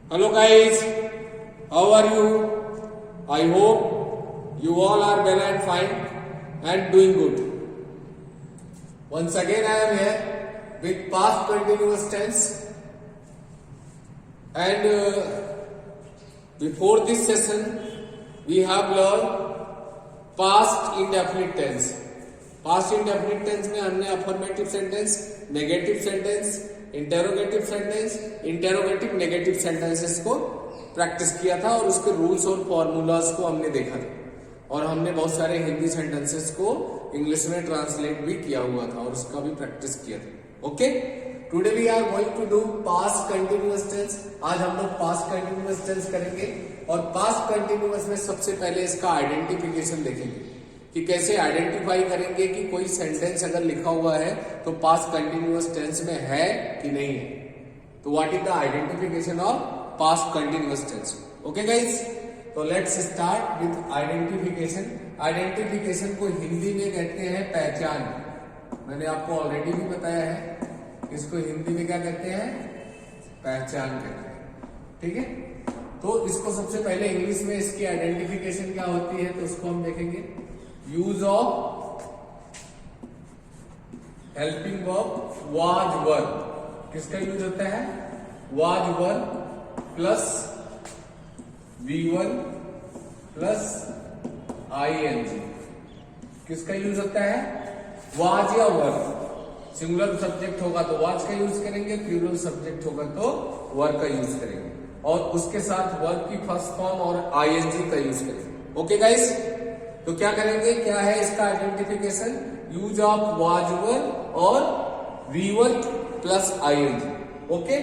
Hello guys, how are you? I hope you all are well and fine and doing good. Once again I am here with past continuous tense and before this session we have learned past indefinite tense. Past indefinite tense में हमने affirmative sentence, negative sentence, interrogative sentence, interrogative negative sentences को practice किया था और उसके rules और formulas को हमने देखा था और हमने बहुत सारे हिंदी सेंटेंसेस को इंग्लिश में ट्रांसलेट भी किया हुआ था और उसका भी प्रैक्टिस किया था. Okay, today we are going to do past continuous tense. आज हम लोग पास्ट कंटिन्यूअस टेंस करेंगे और पास्ट कंटिन्यूअस में सबसे पहले इसका आइडेंटिफिकेशन देखेंगे कि कैसे आइडेंटिफाई करेंगे कि कोई सेंटेंस अगर लिखा हुआ है तो पास्ट कंटिन्यूअस टेंस में है कि नहीं है. तो what is the identification of past continuous tense. Okay guys, तो let's start with identification. Identification को हिंदी में कहते हैं पहचान. मैंने आपको ऑलरेडी भी बताया है, इसको हिंदी में क्या कहते हैं? पहचान कहते हैं. ठीक है, तो इसको सबसे पहले इंग्लिश में इसकी आइडेंटिफिकेशन क्या होती है तो उसको हम देखेंगे. Use of helping verb was वर. किसका यूज होता है? Was were plus V1 plus ING. किसका यूज होता है? वाज या वर. सिंगुलर सब्जेक्ट होगा तो वाज का यूज करेंगे, प्लूरल सब्जेक्ट होगा तो वर का यूज करेंगे और उसके साथ वर्ब की फर्स्ट फॉर्म और ING का यूज करेंगे. ओके गाइस, तो क्या करेंगे? क्या है इसका आइडेंटिफिकेशन? यूज ऑफ वाज वर और V1 plus ING. Okay,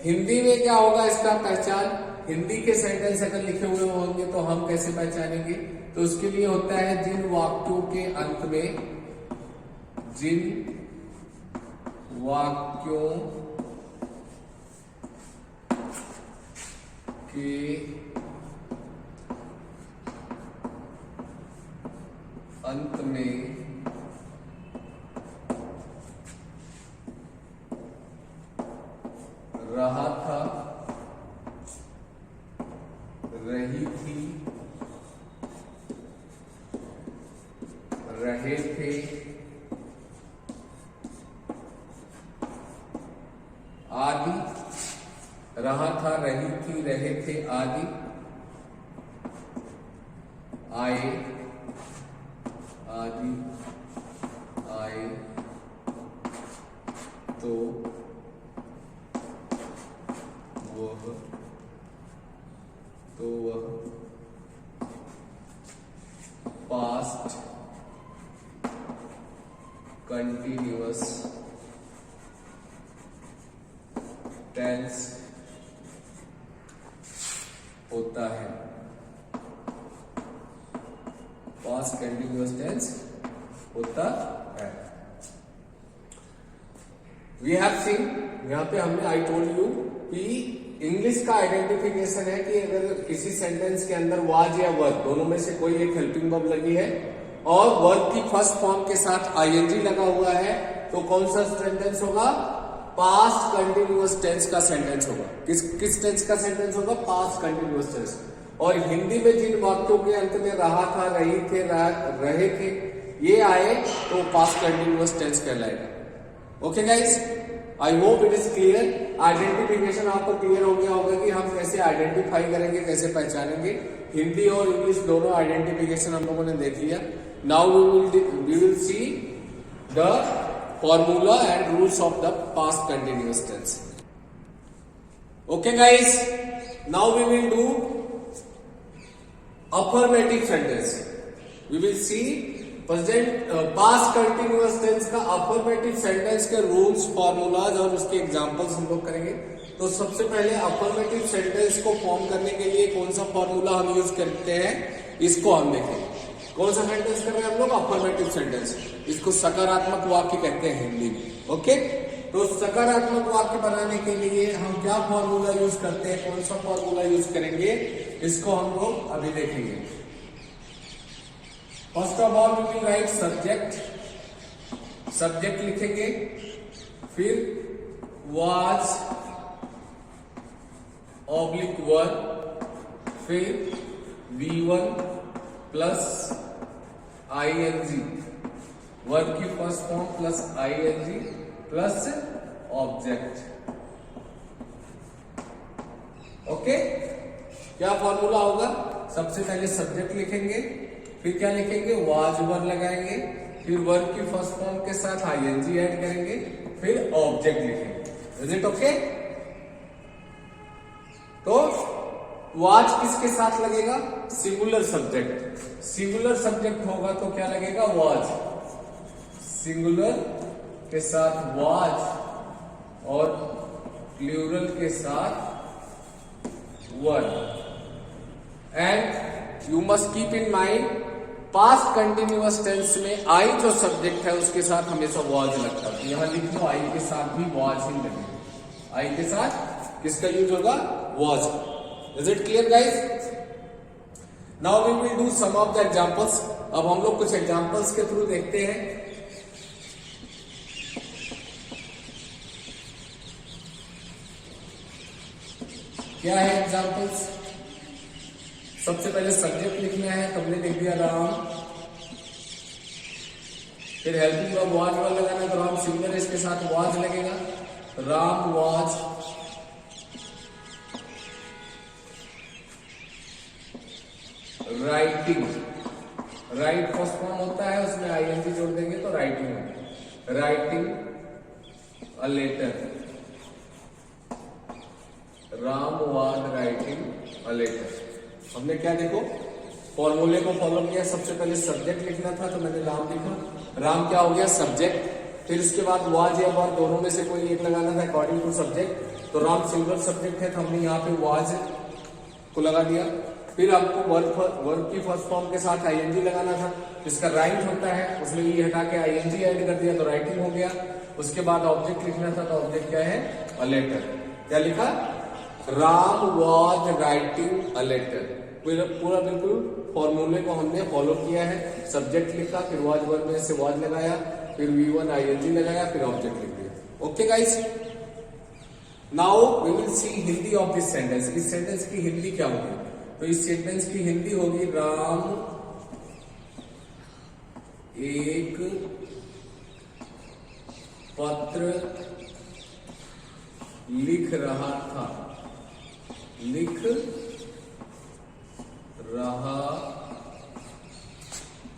Hindi में क्या होगा इसका पहचान? हिंदी के सेंटेंस अगर लिखे हुए होंगे तो हम कैसे पहचानेंगे? तो उसके लिए होता है जिन वाक्यों के अंत में, जिन वाक्यों के अंत में रहा था, रही थी, रहे थे, आदि. रहा था, रही थी, रहे थे, आदि. आए, आदि, आए, तो, वह, तो वह. पास्ट कंटिन्यूअस टेंस होता है. पास्ट कंटिन्यूअस टेंस होता है. वी हैव सीन, यहां पे हमने आई टोल्ड यू कि इंग्लिश का आइडेंटिफिकेशन है कि अगर किसी सेंटेंस के अंदर वाज या वर्ब दोनों में से कोई एक हेल्पिंग वर्ब लगी है और वर्ब की फर्स्ट फॉर्म के साथ ING लगा हुआ है तो कौन सा सेंटेंस होगा? पास्ट कंटिन्यूअस टेंस का सेंटेंस होगा. किस टेंस का सेंटेंस होगा? Past continuous tense. और हिंदी में जिन वाक्यों के अंत में रहा था, रही थे, रहे थे ये आए तो पास्ट कंटिन्यूअस टेंस कहलाएगा. Okay guys, I hope it is clear. Identification आपको क्लियर हो गया होगा कि हम कैसे आइडेंटिफाई करेंगे, कैसे पहचानेंगे. हिंदी और इंग्लिश दोनों आइडेंटिफिकेशन हम लोगों ने देख लिया. Now we will see the formula and rules of the past continuous tense. Okay guys, now we will do affirmative sentence. We will see present past continuous tense का affirmative sentence के rules, formulas और उसके examples हम लोग करेंगे. तो सबसे पहले affirmative sentence को फॉर्म करने के लिए कौन सा फॉर्मूला हम यूज करते हैं इसको हम देखेंगे. कौन सा सेंटेंस कर रहे हैं हम लोग? Affirmative sentence. इसको सकारात्मक वाक्य कहते हैं हिंदी में. ओके, तो सकारात्मक वाक्य बनाने के लिए हम क्या फॉर्मूला यूज करते हैं, कौन सा फॉर्मूला यूज करेंगे इसको हम लोग अभी देखेंगे. First of all we will write subject. Subject लिखेंगे, फिर वाज ऑब्लिक वर, फिर V1 प्लस ING, वर्ब की first form plus ING plus object. Okay, क्या फॉर्मूला होगा? सबसे पहले सब्जेक्ट लिखेंगे, फिर क्या लिखेंगे? वाज वर लगाएंगे, फिर वर्ब की फर्स्ट फॉर्म के साथ ING ऐड करेंगे, फिर ऑब्जेक्ट लिखेंगे। Is it okay? तो वाज किसके साथ लगेगा? Singular subject. सिंगुलर सब्जेक्ट होगा तो क्या लगेगा? वाज। सिंगुलर के साथ वाज और प्लूरल के साथ were. And you must keep in mind, past continuous tense में आई जो सब्जेक्ट है उसके साथ हमेशा वाज लगता है। यहां लिख लो, आई के साथ भी वाज ही लगेगा। आई के साथ किसका यूज होगा? Was. Is it clear guys? Now we will do some of the examples. अब हम लोग कुछ एग्जांपल्स के थ्रू देखते हैं। क्या है एग्जांपल्स? सबसे पहले सब्जेक्ट लिखना है, तो हमने लिख दिया राम, फिर हेल्पिंग वर्ब वाज वर लगाना, तो राम सिंगुलर, इसके साथ वाज लगेगा, Ram was writing. Write first form होता है, उसमें ING जोड़ देंगे तो राइटिंग होगा, writing a letter. Ram was writing a letter. हमने क्या देखो फॉर्मूले को फॉलो किया। सबसे पहले सब्जेक्ट लिखना था तो मैंने राम लिखा, राम क्या हो गया? सब्जेक्ट। फिर उसके बाद वाज या वर दोनों में से कोई एक लगाना था अकॉर्डिंग टू सब्जेक्ट। तो राम सिंगुलर सब्जेक्ट है तो हमने यहाँ पे वाज को लगा दिया। फिर आपको वर्ब की फर्स्ट फॉर्म के साथ ING लगाना था, जिसका राइट होता है, उसमें ये हटा के ING ऐड कर दिया तो राइटिंग हो गया। उसके बाद ऑब्जेक्ट लिखना था, तो ऑब्जेक्ट क्या है? A letter. क्या लिखा? Ram was writing a letter. पूरा बिल्कुल फॉर्मूले को हमने फॉलो किया है। सब्जेक्ट लिखा, फिर वाज वर्ब में से वाज लगाया, फिर V1 ING लगाया, फिर ऑब्जेक्ट लिख दिया। Okay guys, now we will see Hindi of this sentence. इस सेंटेंस की हिंदी क्या होगी? तो इस सेंटेंस की हिंदी होगी, राम एक पत्र लिख रहा था। लिख रहा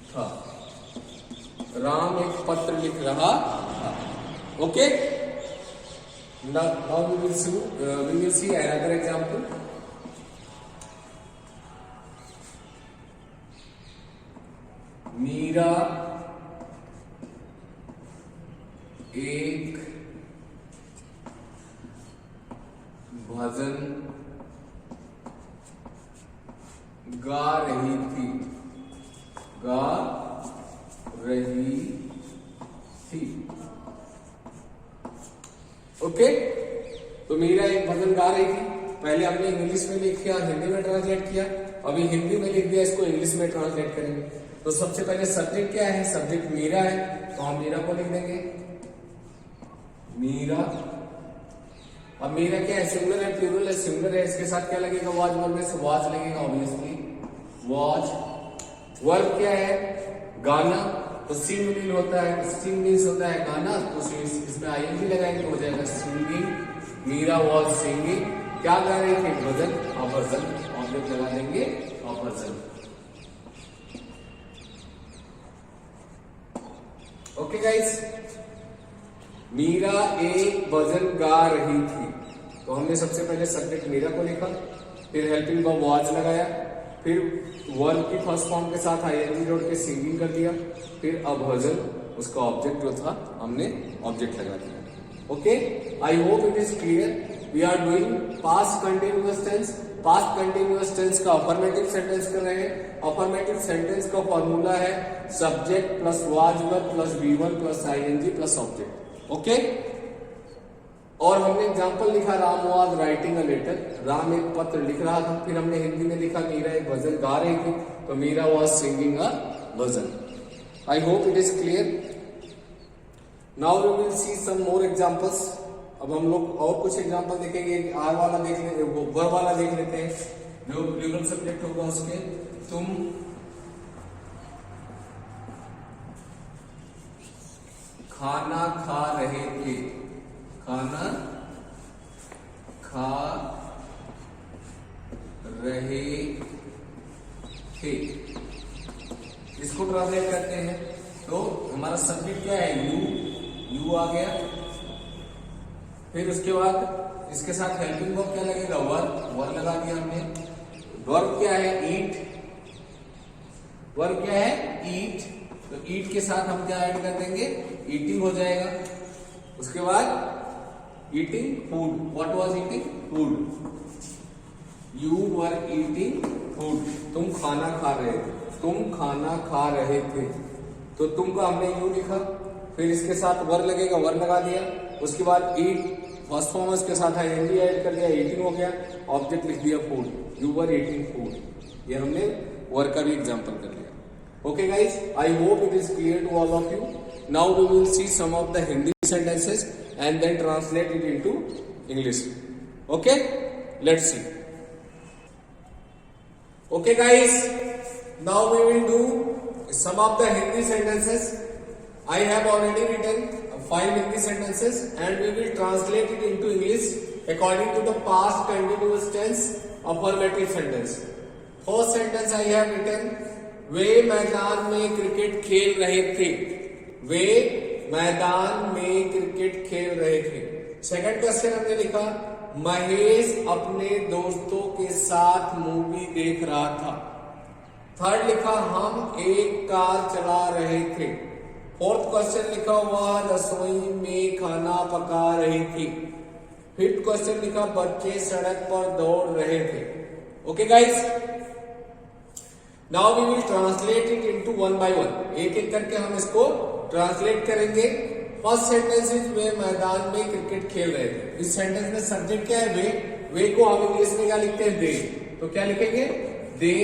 था। राम एक पत्र लिख रहा था। Okay, now we will see another example. Meera एक भजन गा रही थी। गा रही थी। ओके, तो मीरा एक भजन गा रही थी। पहले हमने इंग्लिश में लिख किया, हिंदी में ट्रांसलेट किया, अभी हिंदी में लिख दिया, इसको इंग्लिश में ट्रांसलेट करेंगे। तो सबसे पहले सब्जेक्ट क्या है? सब्जेक्ट मीरा है, तो हम मीरा को लिख देंगे, मीरा। अब मीरा क्या है? सिंगुलर है, प्लूरल है? सिंगुलर है, इसके साथ क्या लगेगा? वाज वर्ब में से वाज लगेगा ऑब्वियसली, वाज। वर्ब क्या है? गाना, तो सिंग मीन होता है, सिंग मीन्स होता है गाना, तो इसमें ING लगाएंगे तो हो जाएगा सिंगिंग। Meera was singing. क्या गा रही थी? भजन। भजन ऑब्जेक्ट लगा देंगे, भजन। ओके गाइस, मीरा एक भजन गा रही थी, तो हमने सबसे पहले सब्जेक्ट मीरा को लिखा, फिर हेल्पिंग वर्ब वाज लगाया, फिर वर्ब की फर्स्ट फॉर्म के साथ ING जोड़ के सिंगिंग कर दिया, फिर अब भजन, उसका ऑब्जेक्ट जो था हमने ऑब्जेक्ट लगा दिया। Okay, I hope it is clear. We are doing past continuous tense. Past continuous tense का अफर्मेटिव सेंटेंस कर रहे हैं। अफर्मेटिव सेंटेंस का फॉर्मूला है subject plus was verb plus V1 plus ING plus object. Okay, और हमने example लिखा, Ram was writing a letter. Ram एक पत्र लिख रहा था। फिर हमने हिंदी में लिखा, मीरा एक भजन गा रही थी, तो Meera was singing a bhajan. I hope it is clear. Now we will see some more examples. अब हम लोग और कुछ एग्जांपल देखेंगे। आर वाला देख लेते, वो वर वाला देख लेते हैं, जो प्लूरल सब्जेक्ट होगा उसके। तुम खाना खा रहे थे, खाना खा रहे थे, इसको ट्रांसलेट करते हैं। तो हमारा सब्जेक्ट क्या है, यू आ गया। फिर उसके बाद इसके साथ हेल्पिंग वर्ब क्या लगेगा, वर लगा दिया हमने। वर्ब क्या है, ईट। वर्ब क्या है, ईट। तो ईट के साथ हम क्या ऐड कर देंगे, ईटिंग हो जाएगा। उसके बाद eating food, what was eating, food. You were eating food, तुम खाना खा रहे थे, तुम खाना खा रहे थे। तो तुम को हमने यू लिखा, फिर इसके साथ वर लगेगा, वर लगा दिया। उसके बाद ईट, फर्स्ट फॉर्म के साथ आईएनजी ऐड कर दिया, ईटिंग हो गया। ऑब्जेक्ट लिख दिया food, you were eating food. ये हमने वर का भी एग्जांपल कर लिया। Okay guys, I hope it is clear to all of you. Now we will see some of the Hindi sentences and then translate it into English. Okay, let's see. Okay guys, now we will do some of the Hindi sentences. I have already written 5 Hindi sentences and we will translate it into English according to the past continuous tense affirmative sentence. First sentence I have written, वे मैदान में cricket खेल रहे थे, वे मैदान में cricket खेल रहे थे। सेकंड क्वेश्चन हमने लिखा, महेश अपने दोस्तों के साथ मूवी देख रहा था। थर्ड लिखा, हम एक कार चला रहे थे। फोर्थ क्वेश्चन लिखा, वह रसोई में खाना पका रही थी। फिफ्थ क्वेश्चन लिखा, बच्चे सड़क पर दौड़ रहे थे। Okay guys, now we will translate it into one by one. एक एक करके हम इसको ट्रांसलेट करेंगे। फर्स्ट सेंटेंस इज, वे मैदान में क्रिकेट खेल रहे थे। इस सेंटेंस में सब्जेक्ट क्या है, वे को हम इंग्लिश में क्या लिखते हैं, दे। तो क्या लिखेंगे, दे।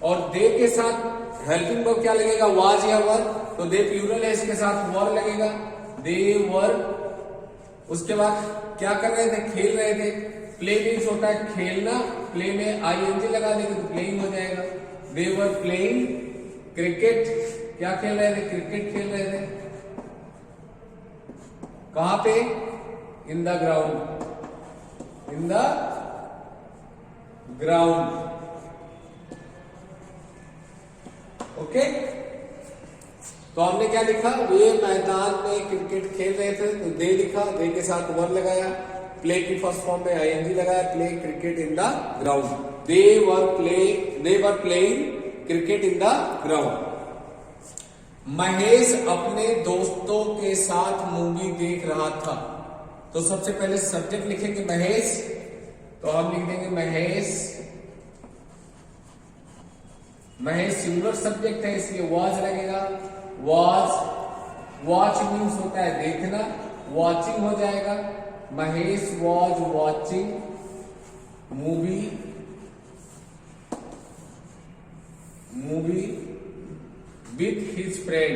और दे के साथ हेल्पिंग वर्ब क्या लगेगा, वाज या वर। तो दे प्लूरल है, इसके साथ वर लगेगा, दे वर। उसके बाद क्या कर रहे थे, खेल रहे थे। प्ले मीन्स होता है खेलना, प्ले में आईएनजी लगा देंगे तो प्लेइंग हो जाएगा। They were playing cricket, क्या खेल रहे थे, क्रिकेट खेल रहे थे। कहां पे, इन the ground, in the ground. Okay, तो हमने क्या लिखा, वे मैदान में क्रिकेट खेल रहे थे। तो दे लिखा, दे के साथ वर लगाया, प्ले की फर्स्ट फॉर्म में आईएनजी लगाया, play cricket in the ground. They were playing cricket in the ground. Mahesh अपने दोस्तों के साथ मूवी देख रहा था। तो सबसे पहले सब्जेक्ट लिखेंगे महेश, तो हम लिख देंगे महेश। महेश सिंगुलर सब्जेक्ट है इसलिए वॉच लगेगा, वॉच। वॉच मीन्स होता है देखना, वॉचिंग हो जाएगा। Mahesh was watching movie with his friends.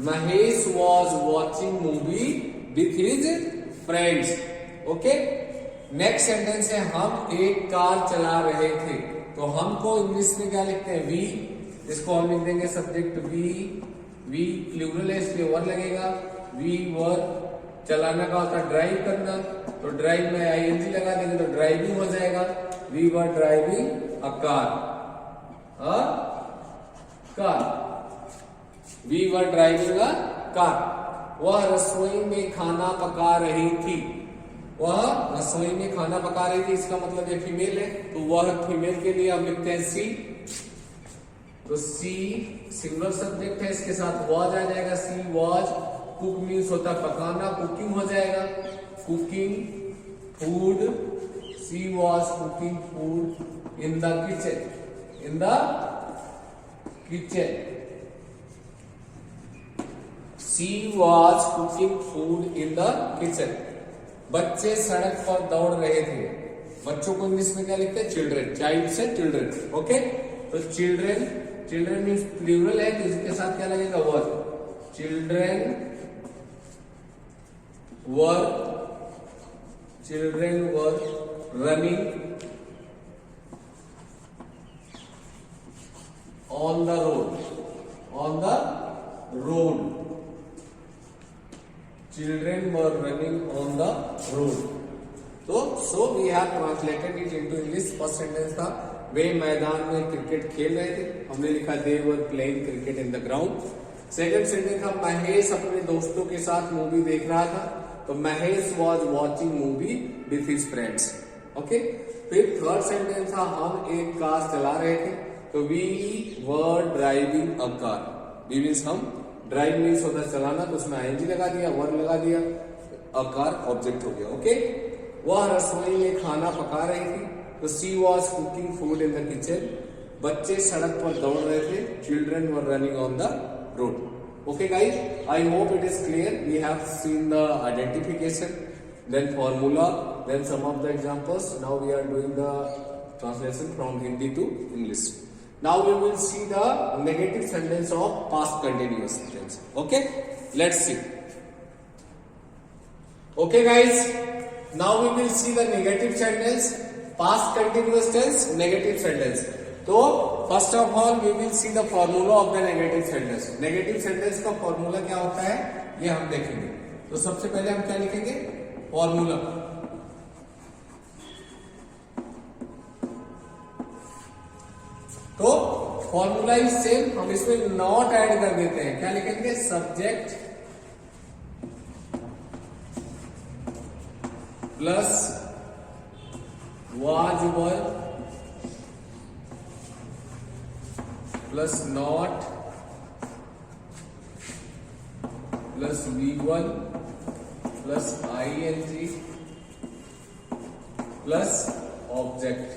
Mahesh was watching movie with his friends. Okay. Next sentence है, हम एक कार चला रहे थे। तो हमको इंग्लिश में क्या लिखते हैं, वी। इसको हम लिख देंगे सब्जेक्ट वी प्लूरल है इसलिए वर लगेगा, वी वर। चलाना का होता है ड्राइव करना, तो ड्राइव में आईएनजी लगा देंगे तो ड्राइविंग हो जाएगा। We were driving a car, we were driving a car. वह रसोई में खाना पका रही थी, वह रसोई में खाना पका रही थी। इसका मतलब ये फीमेल है, तो वह फीमेल के लिए हम लिखते हैं सी। तो सी सिंगुलर सब्जेक्ट है, इसके साथ वॉज आ जाएगा, सी वॉज। कुक मीन्स होता है पकाना, कुकिंग हो जाएगा, cooking food. She was cooking food in the kitchen, in the kitchen. She was cooking food in the kitchen. बच्चे सड़क पर दौड़ रहे थे। बच्चों को इंग्लिश में क्या लिखते हैं, चिल्ड्रन। चाइल्ड से चिल्ड्रन। ओके, तो चिल्ड्रेन, चिल्ड्रेन मीन्स प्लूरल है, तो इसके साथ क्या लगेगा? Were. Children were running on the road, children were running on the road. तो so we have translated it into English. First sentence था वे मैदान में क्रिकेट खेल रहे थे, हमने लिखा they were playing cricket in the ground. Second sentence था महेश अपने दोस्तों के साथ मूवी देख रहा था, तो Mahesh was watching movie with his friends. Okay, फिर थर्ड सेंटेंस था हम एक कार चला रहे थे, तो we were driving a car. We means हम, ड्राइव मीन्स होता है चलाना, तो उसमें आईएनजी लगा दिया, वर लगा दिया, अ कार ऑब्जेक्ट हो गया। ओके, वह रसोई में खाना पका रही थी, तो she was cooking food in the kitchen. बच्चे सड़क पर दौड़ रहे थे, children were running on the road. Okay guys, I hope it is clear. We have seen the identification, then formula, then some of the examples. Now we are doing the translation from Hindi to English. Now we will see the negative sentence of past continuous tense. Okay, let's see. Okay guys, now we will see the negative sentence, past continuous tense, negative sentence. तो first of all we will see the formula of the negative sentence. Negative sentence का formula क्या होता है ये हम देखेंगे। तो सबसे पहले हम क्या लिखेंगे? फॉर्मूला। तो फॉर्मूला इज सेम, हम इसमें नॉट ऐड कर देते हैं। क्या लिखेंगे? Subject plus was were plus not plus V1 plus ING plus object,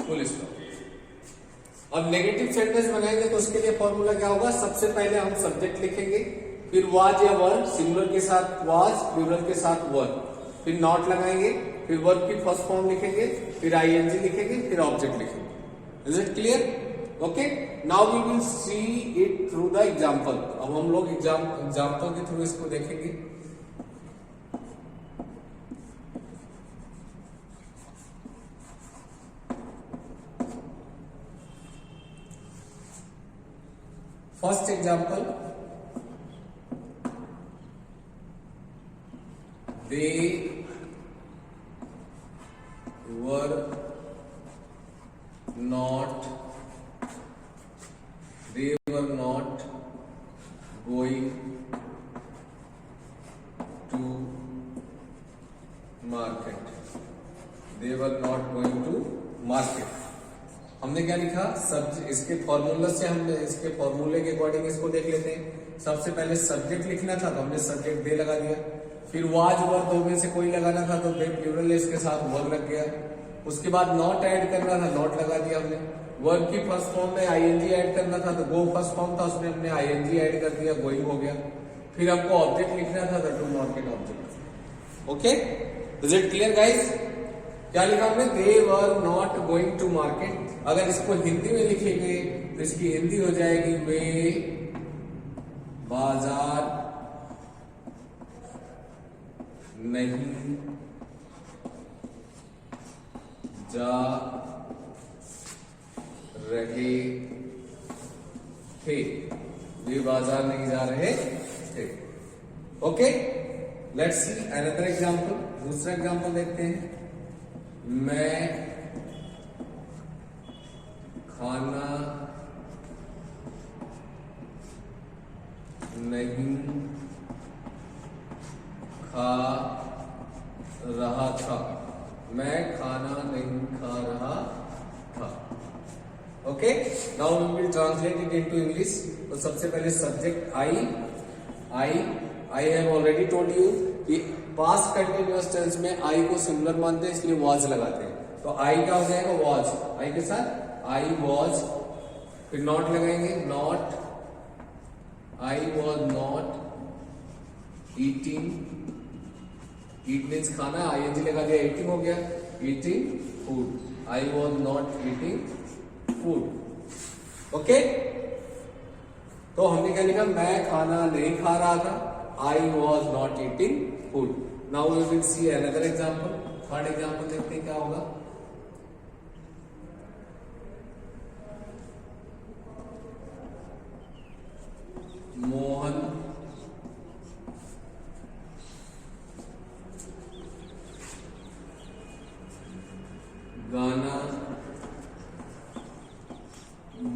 full stop. अब नेगेटिव सेंटेंस बनाएंगे तो उसके लिए फॉर्मूला क्या होगा? सबसे पहले हम सब्जेक्ट लिखेंगे, फिर वाज या वर, सिंगुलर के साथ वाज, प्लूरल के साथ वर, फिर नॉट लगाएंगे, फिर वर्ब की फर्स्ट फॉर्म लिखेंगे, फिर ING लिखेंगे, फिर ऑब्जेक्ट लिखेंगे। Is it clear? Okay, now we will see it through the example. अब हम लोग एग्जांपल के थ्रू इसको देखेंगे। First example, they were not going to market. They were not going to market. हमने क्या लिखा? इसके फॉर्मूला से, हमने इसके फॉर्मूले के अकॉर्डिंग इसको देख लेते हैं। सबसे पहले सब्जेक्ट लिखना था तो हमने सब्जेक्ट दे लगा दिया, फिर वाज वर दो में से कोई लगाना था तो दे प्लूरल इसके साथ वर लग गया। उसके बाद नॉट ऐड करना था, नॉट लगा दिया हमने। वर्ब की फर्स्ट फॉर्म में ING ऐड करना था तो गो फर्स्ट फॉर्म था, उसमें हमने ING ऐड कर दिया, गोइंग हो गया। फिर हमको ऑब्जेक्ट लिखना था तो to market object. Okay, is it clear guys? क्या लिखा हमने? They were not going to market. अगर इसको हिंदी में लिखेंगे तो इसकी हिंदी हो जाएगी वे बाजार नहीं जा रहे थे। वे बाजार नहीं जा रहे थे। Okay, let's see another example. दूसरा एग्जांपल देखते हैं। मैं खाना नहीं खा रहा था। मैं खाना नहीं खा रहा था। Okay, now we will translate it into English. तो सबसे पहले subject I have already told you कि पास्ट कंटिन्यूअस टेंस में आई को सिंगुलर मानते हैं, इसलिए वाज लगाते हैं। तो आई क्या हो जाएगा? वाज। आई के साथ आई वाज, फिर नॉट लगाएंगे, not, I was not eating, eat means खाना, ING लगा दिया, ईटिंग हो गया, eating food. I was not eating food. Okay? तो हमने क्या लिखा, मैं खाना नहीं खा रहा था. I was not eating food. Now we will see another example. Third example देखते हैं क्या होगा. मोहन गाना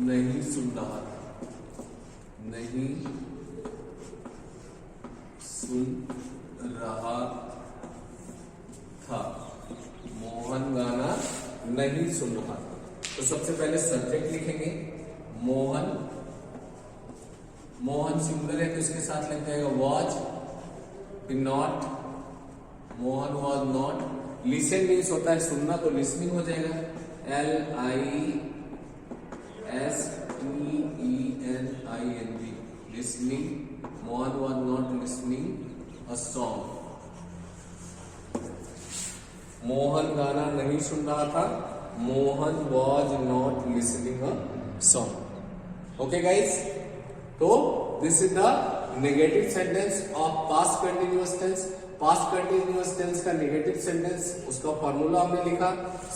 नहीं सुन रहा था. नहीं सुन रहा था. मोहन गाना नहीं सुन रहा था. तो सबसे पहले सब्जेक्ट लिखेंगे. मोहन, मोहन सिंगुलर है तो इसके साथ लग जाएगा वॉज. फिर not, Mohan was not. Listen means होता है सुनना, तो लिसनिंग हो जाएगा. LISTENING, listening. Mohan was not listening a song. Mohan गाना नहीं सुन रहा था. Mohan was not listening a song. Okay guys, तो this is the negative sentence of past continuous tense. Past continuous tense का नेगेटिव सेंटेंस, उसका फॉर्मूला हमने लिखा.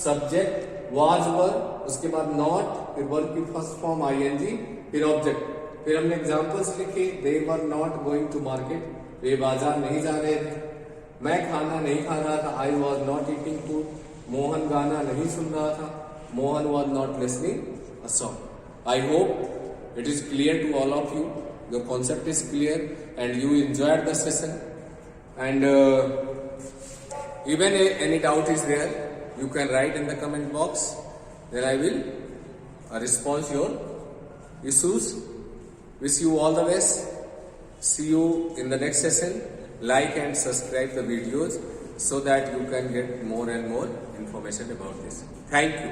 सब्जेक्ट वाज वर, उसके बाद नॉट, फिर वर्ब की फर्स्ट फॉर्म ING, फिर ऑब्जेक्ट. फिर हमने एग्जांपल्स लिखे. They were not going to market, वे बाजार नहीं जा रहे थे. मैं खाना नहीं खा रहा था. I was not eating food. Mohan गाना नहीं सुन रहा था. Mohan was not listening a song. I hope it is clear to all of you. Your concept is clear and you enjoyed the session. And even any doubt is there, you can write in the comment box. Then I will respond your issues. Wish you all the best. See you in the next session. Like and subscribe the videos so that you can get more and more information about this. Thank you.